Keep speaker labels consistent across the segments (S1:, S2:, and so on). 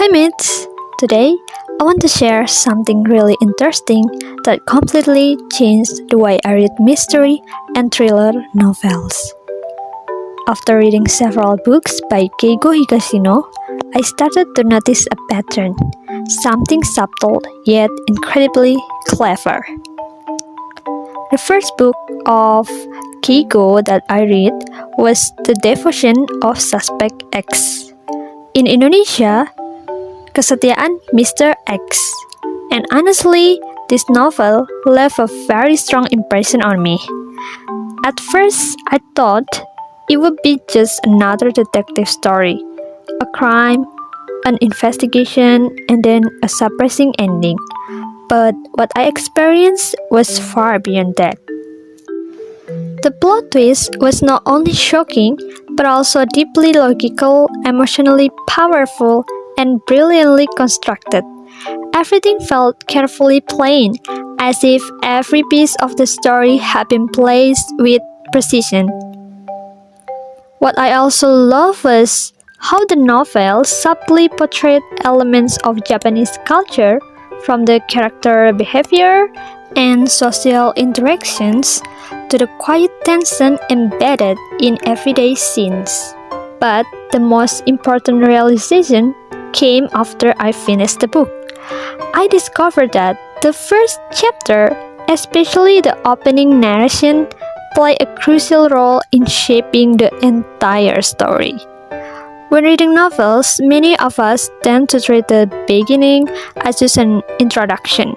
S1: Hi mates! Today, I want to share something really interesting that completely changed the way I read mystery and thriller novels. After reading several books by Keigo Higashino, I started to notice a pattern, something subtle yet incredibly clever. The first book of Keigo that I read was The Devotion of Suspect X. In Indonesia, Kesetiaan Mr. X. And honestly, this novel left a very strong impression on me. At first, I thought it would be just another detective story, a crime, an investigation, and then a surprising ending. But what I experienced was far beyond that. The plot twist was not only shocking, but also deeply logical, emotionally powerful, and brilliantly constructed. Everything felt carefully planned, as if every piece of the story had been placed with precision. What I also loved was how the novel subtly portrayed elements of Japanese culture, from the character behavior and social interactions to the quiet tension embedded in everyday scenes. But the most important realization came after I finished the book. I discovered that the first chapter, especially the opening narration, play a crucial role in shaping the entire story. When reading novels, many of us tend to treat the beginning as just an introduction.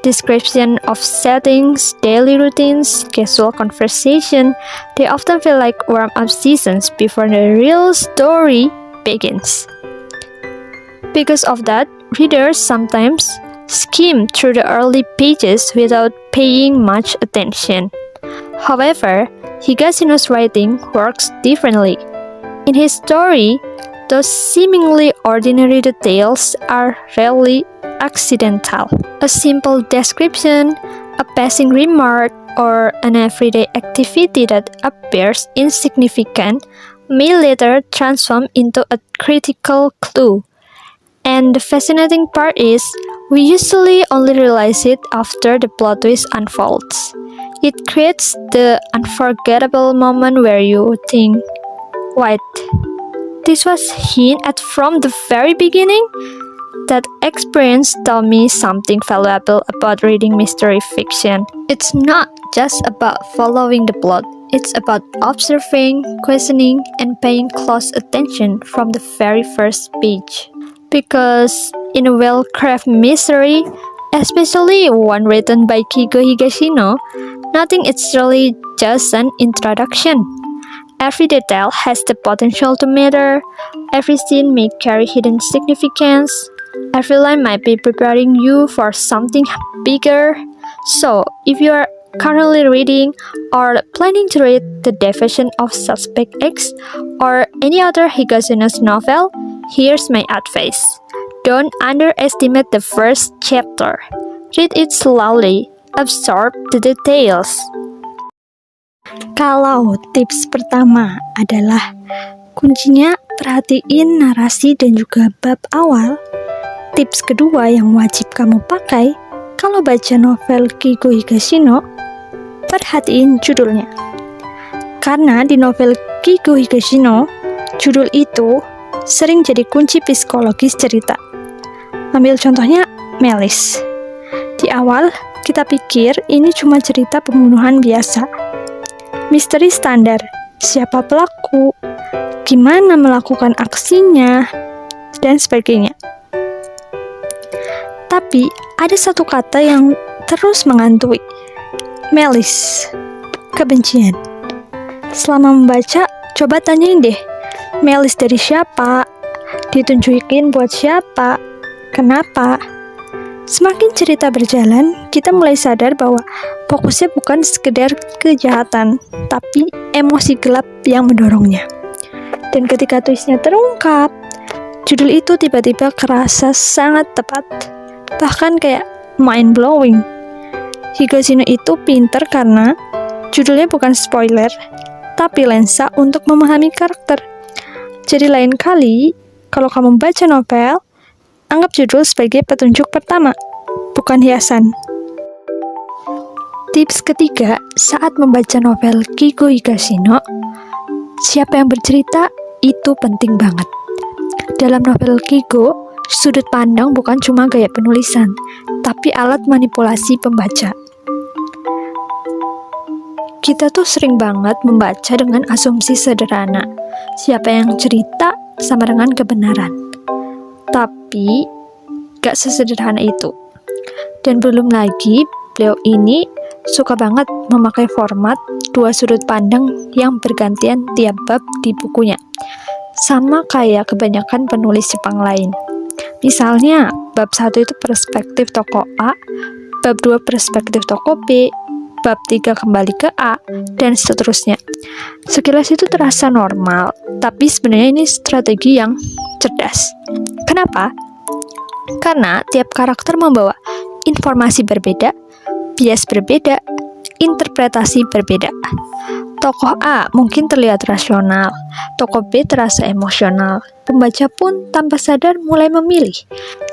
S1: Description of settings, daily routines, casual conversation, they often feel like warm-up seasons before the real story begins. Because of that, readers sometimes skim through the early pages without paying much attention. However, Higashino's writing works differently. In his story, those seemingly ordinary details are rarely accidental. A simple description, a passing remark, or an everyday activity that appears insignificant may later transform into a critical clue. And the fascinating part is, we usually only realize it after the plot twist unfolds. It creates the unforgettable moment where you think, wait, this was hinted at from the very beginning? That experience taught me something valuable about reading mystery fiction. It's not just about following the plot, it's about observing, questioning, and paying close attention from the very first page. Because in a well-crafted mystery, especially one written by Keigo Higashino, nothing is really just an introduction. Every detail has the potential to matter, every scene may carry hidden significance, every line might be preparing you for something bigger. So, if you are currently reading or planning to read The Devotion of Suspect X or any other Higashino's novel, here's my advice. Don't underestimate the first chapter. Read it slowly, absorb the details.
S2: Kalau tips pertama adalah kuncinya perhatiin narasi dan juga bab awal, tips kedua yang wajib kamu pakai kalau baca novel Keigo Higashino, perhatiin judulnya. Karena di novel Keigo Higashino, judul itu sering jadi kunci psikologis cerita. Ambil contohnya Melis. Di awal, kita pikir ini cuma cerita pembunuhan biasa. Misteri standar, siapa pelaku, gimana melakukan aksinya, dan sebagainya. Tapi ada satu kata yang terus menghantui. Melis, kebencian. Selama membaca, coba tanyain deh, Melis dari siapa? Ditunjukin buat siapa? Kenapa? Semakin cerita berjalan, kita mulai sadar bahwa fokusnya bukan sekedar kejahatan, tapi emosi gelap yang mendorongnya. Dan ketika twistnya terungkap, judul itu tiba-tiba kerasa sangat tepat, bahkan kayak mind-blowing. Higashino itu pinter karena judulnya bukan spoiler, tapi lensa untuk memahami karakter. Jadi lain kali, kalau kamu baca novel, Anggap judul sebagai petunjuk pertama, bukan hiasan.
S1: Tips ketiga, saat membaca novel Keigo Higashino, siapa yang bercerita itu penting banget. Dalam novel Keigo, sudut pandang bukan cuma gaya penulisan, tapi alat manipulasi pembaca. Kita tuh sering banget membaca dengan asumsi sederhana, siapa yang cerita sama dengan kebenaran. Tapi, gak sesederhana itu. Dan belum lagi, beliau ini suka banget memakai format dua sudut pandang yang bergantian tiap bab di bukunya. Sama kayak kebanyakan penulis Jepang lain. Misalnya, bab 1 itu perspektif tokoh A, bab 2 perspektif tokoh B, bab 3 kembali ke A, dan seterusnya. Sekilas itu terasa normal, tapi sebenarnya ini strategi yang cerdas. Kenapa? Karena tiap karakter membawa informasi berbeda, bias berbeda, interpretasi berbeda. Tokoh A mungkin terlihat rasional, tokoh B terasa emosional. Pembaca pun tanpa sadar mulai memilih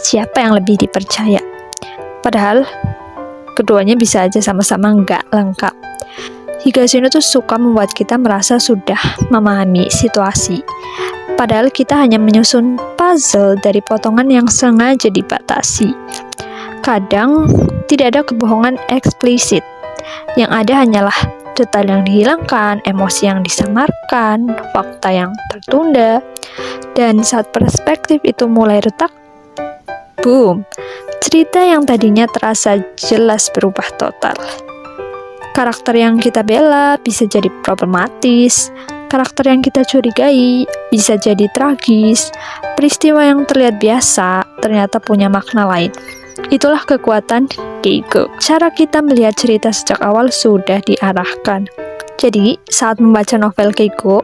S1: siapa yang lebih dipercaya. Padahal keduanya bisa aja sama-sama nggak lengkap. Higashino tuh suka membuat kita merasa sudah memahami situasi. Padahal kita hanya menyusun puzzle dari potongan yang sengaja dibatasi. Kadang tidak ada kebohongan eksplisit. Yang ada hanyalah detail yang dihilangkan, emosi yang disamarkan, fakta yang tertunda. Dan saat perspektif itu mulai retak, boom, cerita yang tadinya terasa jelas berubah total. Karakter yang kita bela bisa jadi problematis, karakter yang kita curigai bisa jadi tragis, peristiwa yang terlihat biasa ternyata punya makna lain. Itulah kekuatan Keigo. Cara kita melihat cerita sejak awal sudah diarahkan. Jadi, saat membaca novel Keigo,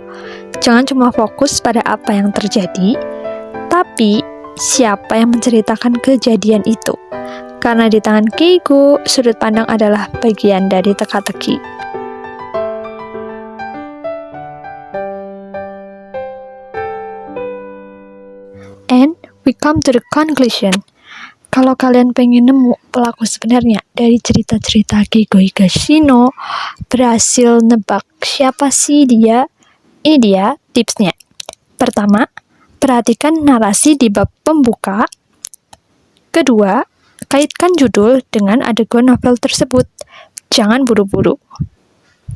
S1: jangan cuma fokus pada apa yang terjadi, tapi siapa yang menceritakan kejadian itu. Karena di tangan Keigo, sudut pandang adalah bagian dari teka-teki. And we come to the conclusion. Kalau kalian pengen nemu pelaku sebenarnya dari cerita-cerita Keigo Higashino, berhasil nebak siapa sih dia, ini dia tipsnya. Pertama, perhatikan narasi di bab pembuka. Kedua, kaitkan judul dengan adegan novel tersebut. Jangan buru-buru.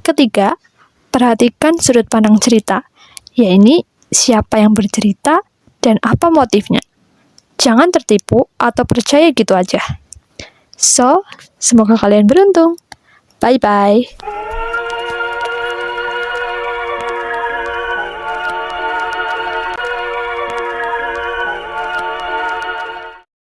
S1: Ketiga, perhatikan sudut pandang cerita. Ya ini, siapa yang bercerita dan apa motifnya. Jangan tertipu atau percaya gitu aja. So, semoga kalian beruntung. Bye-bye.